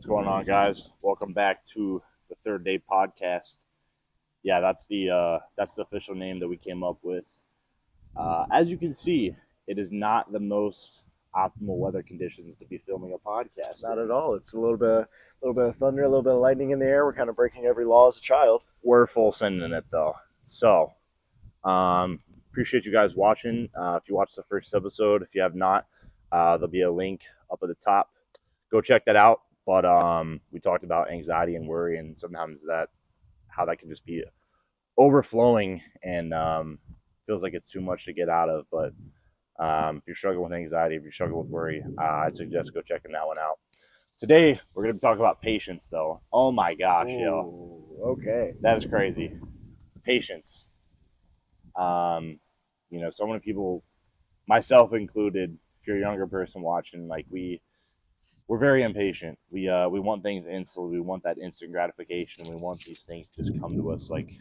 What's going on, guys? Welcome back to the Third Day Podcast. Yeah, that's the official name that we came up with. As you can see, it is not the most optimal weather conditions to be filming a podcast Not in. at all. It's a little bit of thunder, a little bit of lightning in the air. We're kind of breaking every law as a child. We're full sending it though. So, appreciate you guys watching. If you watched the first episode, if you have not, there'll be a link up at the top. Go check that out. But we talked about anxiety and worry, and sometimes how that can just be overflowing and feels like it's too much to get out of. But if you're struggling with anxiety, if you're struggling with worry, I'd suggest go checking that one out. Today, we're going to be talking about patience, though. Oh my gosh, yo. Okay. That is crazy. Patience. Um, so many people, myself included, if you're a younger person watching, like we're very impatient. We want things instantly. We want that instant gratification. We want these things to just come to us like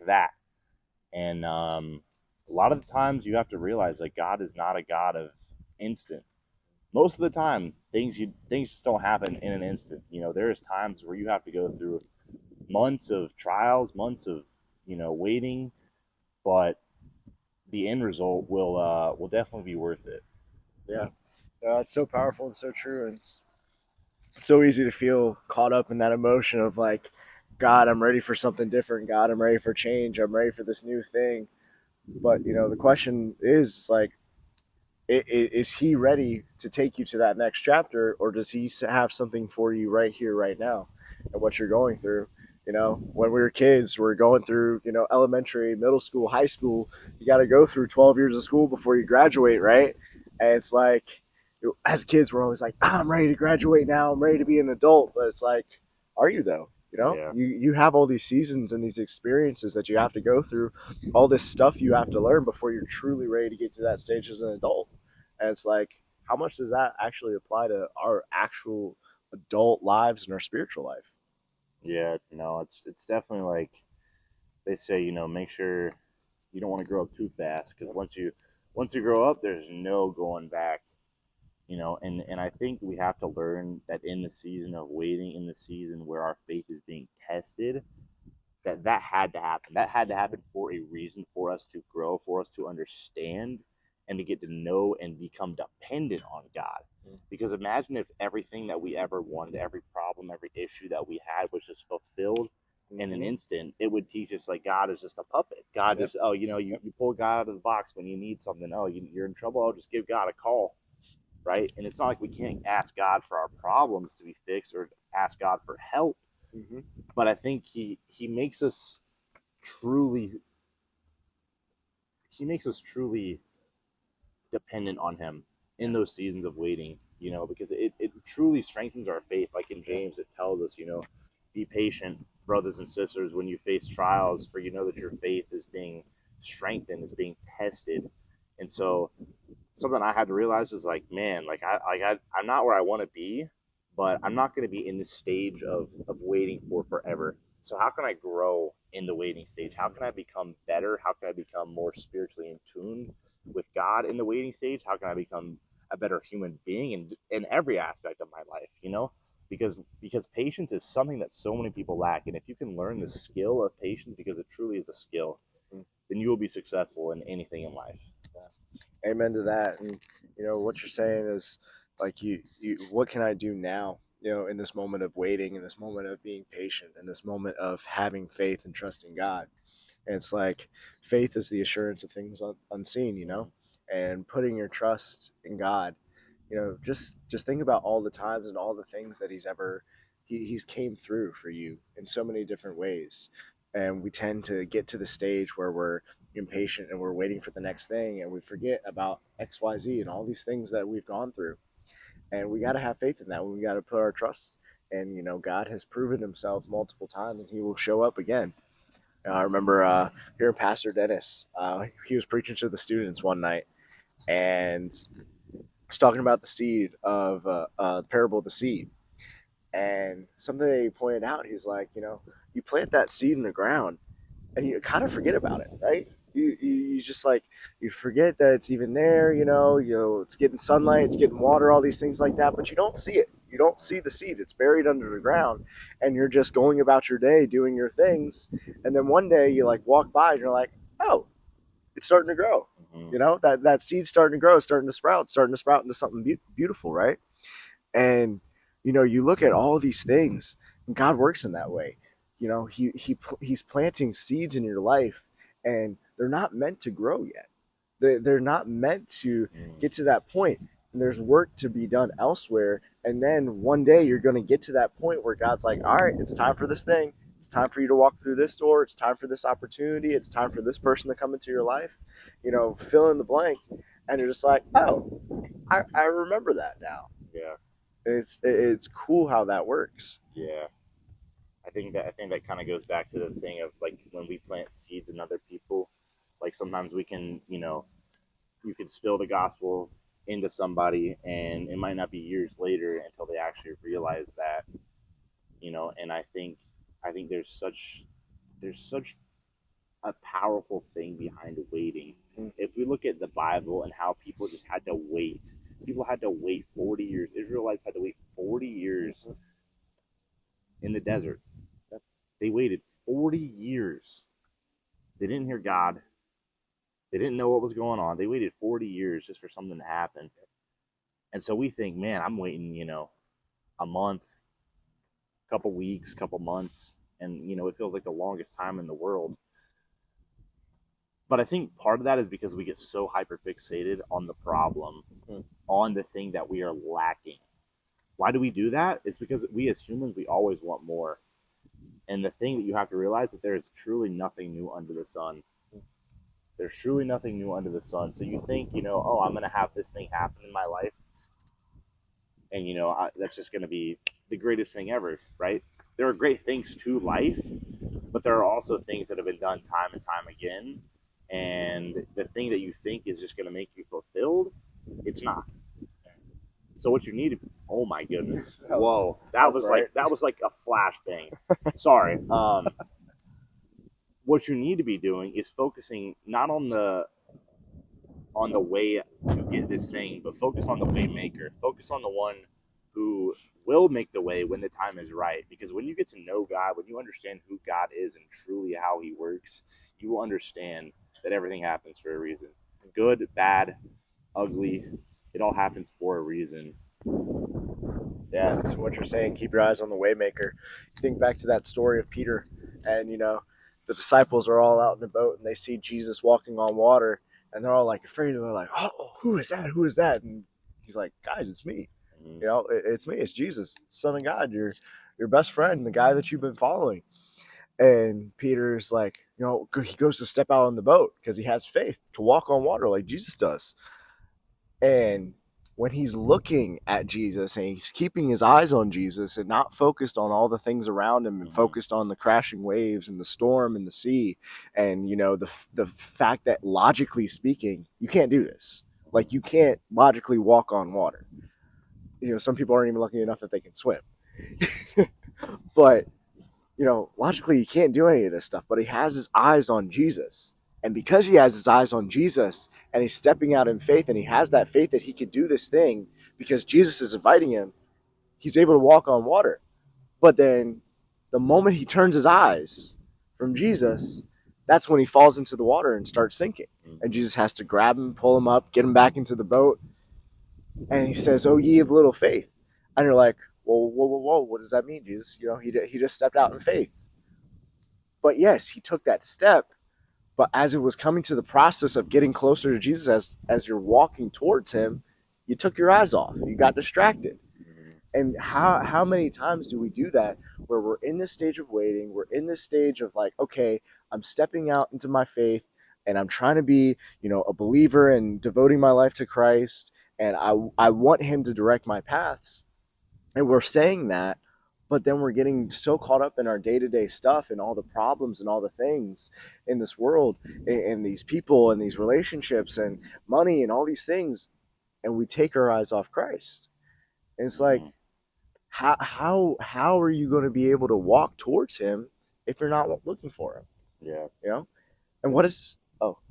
that. And a lot of the times you have to realize like God is not a God of instant. Most of the time, things just don't happen in an instant. There's times where you have to go through months of trials, months of waiting, but the end result will definitely be worth it. Yeah. It's so powerful and so true. And it's so easy to feel caught up in that emotion of like, God, I'm ready for something different. God, I'm ready for change. I'm ready for this new thing. But, the question is like, is he ready to take you to that next chapter, or does he have something for you right here, right now, and what you're going through? When we were kids, we're going through, elementary, middle school, high school. You got to go through 12 years of school before you graduate, right? And it's like, as kids, we're always like, I'm ready to graduate now. I'm ready to be an adult. But it's like, are you though? Yeah. You have all these seasons and these experiences that you have to go through, all this stuff you have to learn before you're truly ready to get to that stage as an adult. And it's like, how much does that actually apply to our actual adult lives and our spiritual life? Yeah, it's definitely like they say, make sure you don't want to grow up too fast because once you grow up, there's no going back. And I think we have to learn that in the season of waiting, in the season where our faith is being tested, that had to happen. That had to happen for a reason, for us to grow, for us to understand, and to get to know and become dependent on God. Because imagine if everything that we ever wanted, every problem, every issue that we had was just fulfilled in an instant. It would teach us like God is just a puppet. God just, you pull God out of the box when you need something. Oh, you're in trouble. I'll just give God a call, right? And it's not like we can't ask God for our problems to be fixed or ask God for help. Mm-hmm. But I think he makes us truly truly dependent on him in those seasons of waiting, because it truly strengthens our faith. Like in James, it tells us, be patient, brothers and sisters, when you face trials, for you know that your faith is being strengthened, is being tested. And so something I had to realize is like, man, I'm not where I want to be, but I'm not going to be in this stage of waiting for forever. So how can I grow in the waiting stage? How can I become better? How can I become more spiritually in tune with God in the waiting stage? How can I become a better human being in every aspect of my life? Because patience is something that so many people lack, and if you can learn the skill of patience, because it truly is a skill, then you will be successful in anything in life. Amen to that. And what you're saying is like, what can I do now, in this moment of waiting, in this moment of being patient, in this moment of having faith and trusting God. And it's like, faith is the assurance of things unseen, and putting your trust in God. Just think about all the times and all the things that he's came through for you in so many different ways. And we tend to get to the stage where we're impatient and we're waiting for the next thing, and we forget about XYZ and all these things that we've gone through. And we got to have faith in that. We got to put our trust. And God has proven himself multiple times, and he will show up again. I remember hearing Pastor Dennis. He was preaching to the students one night, and was talking about the seed of the parable of the seed. And something that he pointed out, he's like, you plant that seed in the ground, and you kind of forget about it, right? You just like, you forget that it's even there. It's getting sunlight, it's getting water, all these things like that, but you don't see it. You don't see the seed. It's buried under the ground, and you're just going about your day doing your things. And then one day you like walk by and you're like, oh, it's starting to grow. Mhm. You know, that seed's starting to grow, starting to sprout into something beautiful, right? And you know, you look at all these things, and God works in that way. You know, he's planting seeds in your life, and they're not meant to grow yet. They're not meant to get to that point. And there's work to be done elsewhere. And then one day you're going to get to that point where God's like, all right, it's time for this thing. It's time for you to walk through this door. It's time for this opportunity. It's time for this person to come into your life. You know, fill in the blank. And you're just like, oh, I remember that now. Yeah. It's cool how that works. Yeah. I think that kind of goes back to the thing of like when we plant seeds in other people, like sometimes we can, you could spill the gospel into somebody and it might not be years later until they actually realize that, and I think there's such a powerful thing behind waiting. If we look at the Bible and how people just had to wait, people had to wait 40 years. Israelites had to wait 40 years in the desert. They waited 40 years. They didn't hear God. They didn't know what was going on. They waited 40 years just for something to happen. And so we think, man, I'm waiting, a month, couple weeks, couple months, and it feels like the longest time in the world. But I think part of that is because we get so hyper fixated on the problem, on the thing that we are lacking. Why do we do that? It's because we as humans, we always want more. And the thing that you have to realize that there is truly nothing new under the sun. There's truly nothing new under the sun. So you think, oh, I'm going to have this thing happen in my life. And, that's just going to be the greatest thing ever, right? There are great things to life, but there are also things that have been done time and time again. And the thing that you think is just going to make you fulfilled, it's not. So what you need, oh my goodness, whoa, that was like a flashbang. Sorry. What you need to be doing is focusing not on the way to get this thing, but focus on the way maker. Focus on the one who will make the way when the time is right. Because when you get to know God, when you understand who God is and truly how he works, you will understand that everything happens for a reason. Good, bad, ugly, it all happens for a reason. Yeah, to what you're saying, keep your eyes on the waymaker. Think back to that story of Peter, and the disciples are all out in the boat and they see Jesus walking on water, and they're all like afraid, and they're like, "Oh, who is that? Who is that?" And he's like, "Guys, it's me. It's me. It's Jesus, Son of God, your best friend, the guy that you've been following." And Peter's like, he goes to step out on the boat because he has faith to walk on water like Jesus does. And when he's looking at Jesus and he's keeping his eyes on Jesus and not focused on all the things around him and focused on the crashing waves and the storm and the sea and the fact that logically speaking you can't do this, like you can't logically walk on water. Some people aren't even lucky enough that they can swim. But logically he can't do any of this stuff, but he has his eyes on Jesus. And because he has his eyes on Jesus and he's stepping out in faith and he has that faith that he could do this thing because Jesus is inviting him, he's able to walk on water. But then the moment he turns his eyes from Jesus, that's when he falls into the water and starts sinking. And Jesus has to grab him, pull him up, get him back into the boat. And he says, "Oh, ye of little faith." And you're like, "Whoa, whoa, whoa, whoa, what does that mean, Jesus?" He just stepped out in faith. But yes, he took that step. But as it was coming to the process of getting closer to Jesus, as you're walking towards him, you took your eyes off. You got distracted. And how many times do we do that where we're in this stage of waiting, we're in this stage of like, okay, I'm stepping out into my faith and I'm trying to be, a believer and devoting my life to Christ, and I want him to direct my paths. And we're saying that, but then we're getting so caught up in our day-to-day stuff and all the problems and all the things in this world and these people and these relationships and money and all these things, and we take our eyes off Christ. And it's like, how are you going to be able to walk towards him if you're not looking for him? Yeah. And what is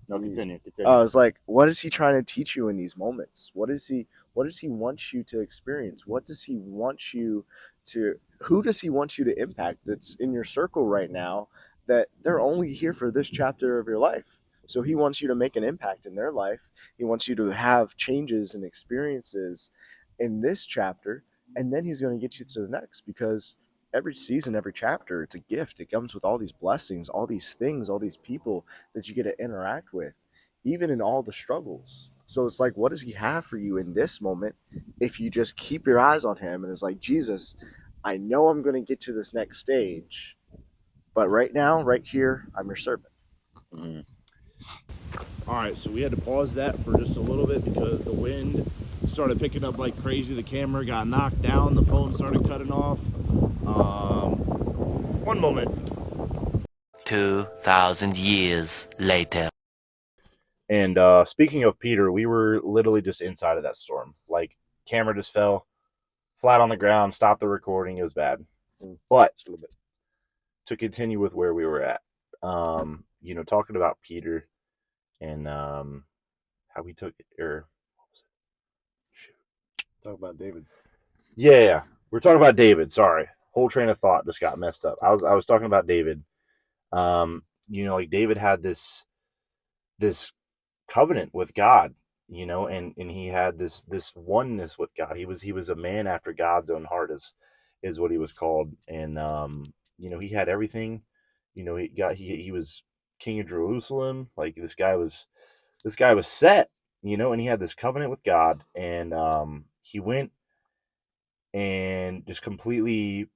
no, continue. It's like, what is he trying to teach you in these moments? What is he What does he want you to experience? What does he want you to, who does he want you to impact that's in your circle right now that they're only here for this chapter of your life? So he wants you to make an impact in their life. He wants you to have changes and experiences in this chapter, and then he's going to get you to the next, because every season, every chapter, it's a gift. It comes with all these blessings, all these things, all these people that you get to interact with, even in all the struggles. So it's like, what does he have for you in this moment if you just keep your eyes on him and it's like, Jesus, I know I'm going to get to this next stage, but right now, right here, I'm your servant. Mm-hmm. All right, so we had to pause that for just a little bit because the wind started picking up like crazy. The camera got knocked down. The phone started cutting off. One moment. 2,000 years later. And speaking of Peter, we were literally just inside of that storm. Like, camera just fell flat on the ground, stopped the recording. It was bad. But Just a little bit. to continue with where we were at, talking about Peter and how we took it, or what was it? Shoot. Talk about David. Yeah, we're talking about David. Sorry, whole train of thought just got messed up. I was talking about David. Like David had this covenant with God, and he had this oneness with God. He was a man after God's own heart, is what he was called. And he had everything. He was king of Jerusalem. Like, this guy was set, and he had this covenant with God. And he went and just completely,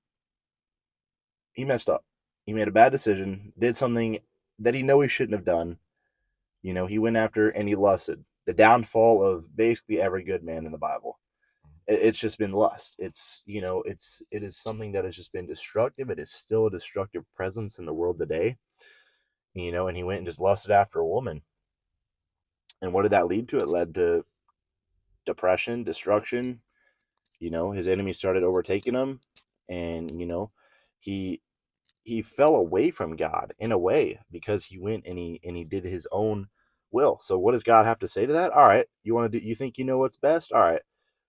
he messed up. He made a bad decision, did something that he shouldn't have done. He went after and he lusted. The downfall of basically every good man in the Bible. It's just been lust. It is something that has just been destructive. It is still a destructive presence in the world today. And he went and just lusted after a woman. And what did that lead to? It led to depression, destruction. His enemies started overtaking him, and he he fell away from God in a way because he went and he did his own will. So what does God have to say to that? All right, you think you know what's best? All right,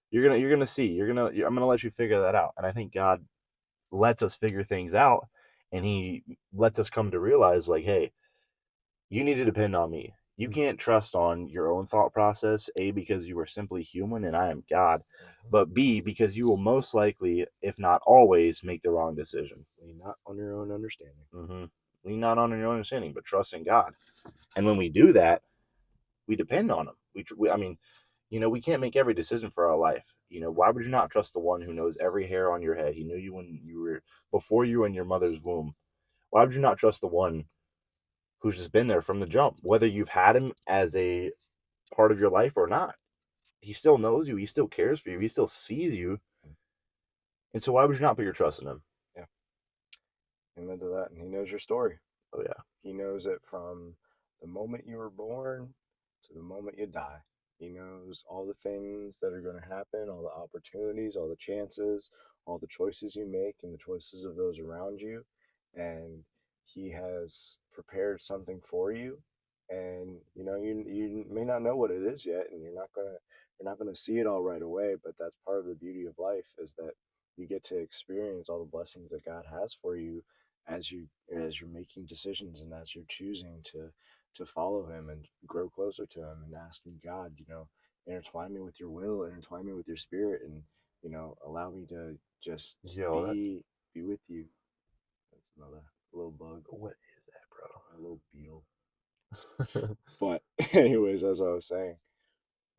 you're gonna see. I'm gonna let you figure that out. And I think God lets us figure things out, and He lets us come to realize, like, hey, you need to depend on me. You can't trust on your own thought process, A, because you are simply human and I am God, but B, because you will most likely, if not always, make the wrong decision. Lean not on your own understanding. Mm-hmm. Lean not on your own understanding, but trust in God. And when we do that, we depend on Him. I mean, we can't make every decision for our life. Why would you not trust the one who knows every hair on your head? He knew you when you were before you were in your mother's womb. Why would you not trust the one who's just been there from the jump, whether you've had him as a part of your life or not? He still knows you. He still cares for you. He still sees you. And so why would you not put your trust in him? Yeah. Amen to that. And he knows your story. Oh yeah. He knows it from the moment you were born to the moment you die. He knows all the things that are going to happen, all the opportunities, all the chances, all the choices you make, and the choices of those around you. And he has prepared something for you. And you may not know what it is yet, and you're not gonna see it all right away. But that's part of the beauty of life, is that you get to experience all the blessings that God has for you as you're making decisions, and as you're choosing to follow him and grow closer to him, and asking God, intertwine me with your will, intertwine me with your spirit, and allow me to just Yo, be with you. That's another little bug, what is that, a little beetle. bro? But anyways, as I was saying,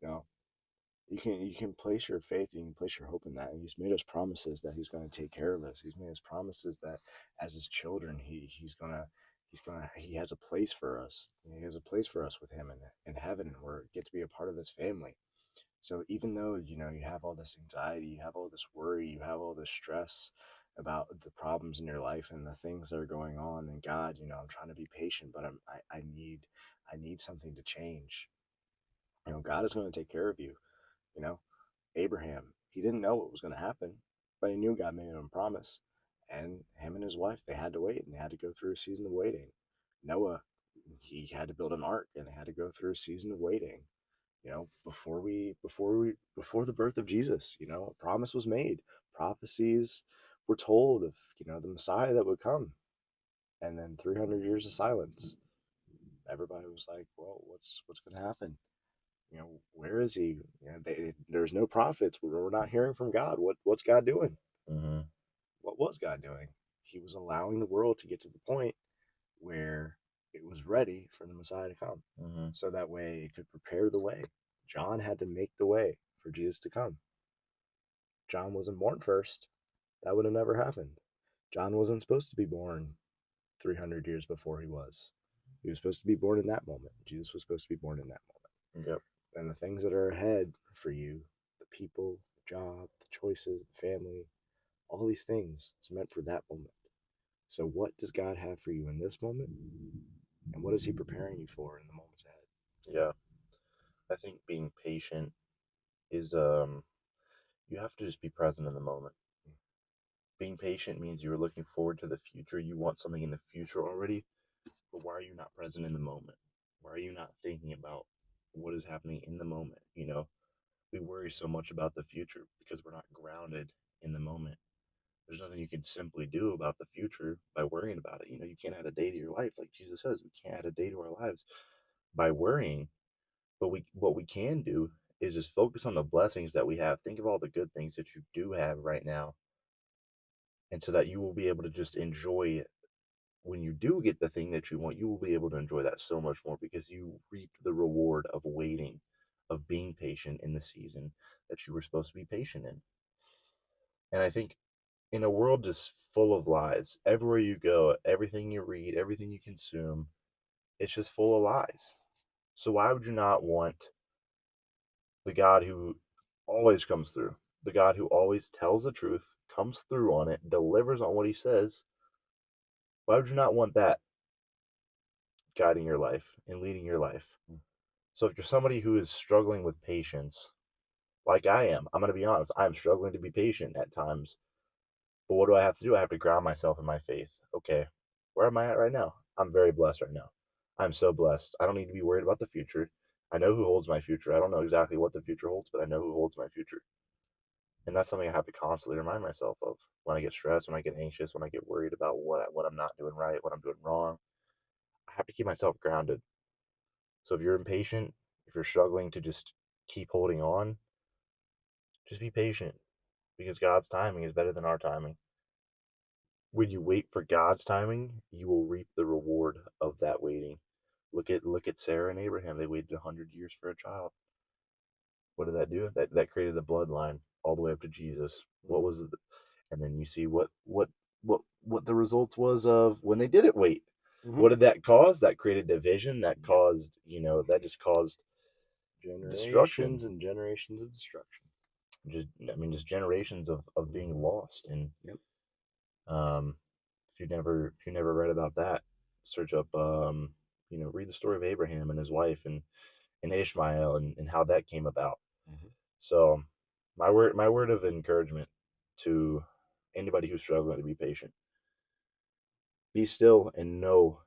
you know, you can place your faith, you can place your hope in that. And he's made us promises that he's going to take care of us. He's made us promises that as his children, he has a place for us. He has a place for us with him in heaven, and we get to be a part of his family. So even though you have all this anxiety, you have all this worry, you have all this stress about the problems in your life and the things that are going on, and God, I'm trying to be patient, but I need something to change. God is going to take care of you. You know, Abraham, he didn't know what was going to happen, but he knew God made him a promise. And him and his wife, they had to wait, and they had to go through a season of waiting. Noah, he had to build an ark, and they had to go through a season of waiting. before the birth of Jesus, a promise was made. Prophecies were told of, the Messiah that would come. And then 300 years of silence. Everybody was like, well, what's going to happen? Where is he? There's no prophets. We're not hearing from God. What's God doing? Mm-hmm. What was God doing? He was allowing the world to get to the point where it was ready for the Messiah to come. Mm-hmm. So that way it could prepare the way. John had to make the way for Jesus to come. John wasn't born first. That would have never happened. John wasn't supposed to be born 300 years before he was. He was supposed to be born in that moment. Jesus was supposed to be born in that moment. Yep. And the things that are ahead for you, the people, the job, the choices, the family, all these things, it's meant for that moment. So what does God have for you in this moment? And what is he preparing you for in the moments ahead? Yeah. I think being patient is you have to just be present in the moment. Being patient means you're looking forward to the future. You want something in the future already, but why are you not present in the moment? Why are you not thinking about what is happening in the moment? We worry so much about the future because we're not grounded in the moment. There's nothing you can simply do about the future by worrying about it. You can't add a day to your life. Like Jesus says, we can't add a day to our lives by worrying. But what we can do is just focus on the blessings that we have. Think of all the good things that you do have right now. And so that you will be able to just enjoy when you do get the thing that you want, you will be able to enjoy that so much more because you reap the reward of waiting, of being patient in the season that you were supposed to be patient in. And I think in a world just full of lies, everywhere you go, everything you read, everything you consume, it's just full of lies. So why would you not want the God who always comes through, the God who always tells the truth, comes through on it, delivers on what he says? Why would you not want that guiding your life and leading your life? So if you're somebody who is struggling with patience, like I am, I'm going to be honest, I'm struggling to be patient at times. But what do I have to do? I have to ground myself in my faith. Okay, where am I at right now? I'm very blessed right now. I'm so blessed. I don't need to be worried about the future. I know who holds my future. I don't know exactly what the future holds, but I know who holds my future. And that's something I have to constantly remind myself of when I get stressed, when I get anxious, when I get worried about what I'm not doing right, what I'm doing wrong. I have to keep myself grounded. So if you're impatient, if you're struggling to just keep holding on, just be patient because God's timing is better than our timing. When you wait for God's timing, you will reap the reward of that waiting. Look at Sarah and Abraham. They waited 100 years for a child. What did that do? That created a bloodline all the way up to Jesus. What was it? And then you see what the results was of when they didn't wait. Mm-hmm. What did that cause? That created division. That caused, that just caused destruction. Generations and generations of destruction. Just generations of being lost. And Yep. if you never read about that, search up read the story of Abraham and his wife and Ishmael and how that came about. Mm-hmm. So my word of encouragement to anybody who's struggling to be patient: be still and know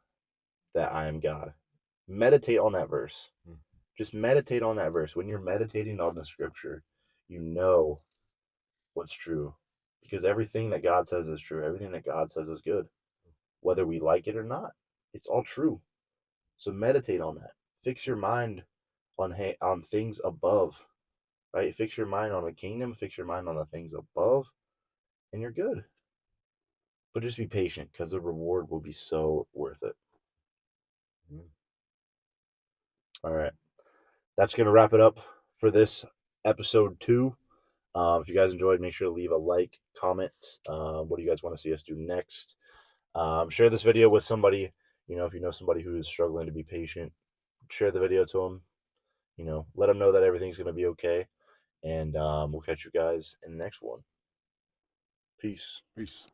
that I am God. Meditate on that verse. Mm. Just meditate on that verse. When you're meditating on the scripture, you know what's true. Because everything that God says is true. Everything that God says is good. Whether we like it or not, it's all true. So meditate on that. Fix your mind on things above, right? Fix your mind on the kingdom. Fix your mind on the things above, and you're good. But just be patient because the reward will be so worth it. Mm. All right. That's going to wrap it up for this episode 2. If you guys enjoyed, make sure to leave a like, comment. What do you guys want to see us do next? Share this video with somebody. If you know somebody who's struggling to be patient, share the video to them. Let them know that everything's going to be okay. And we'll catch you guys in the next one. Peace. Peace.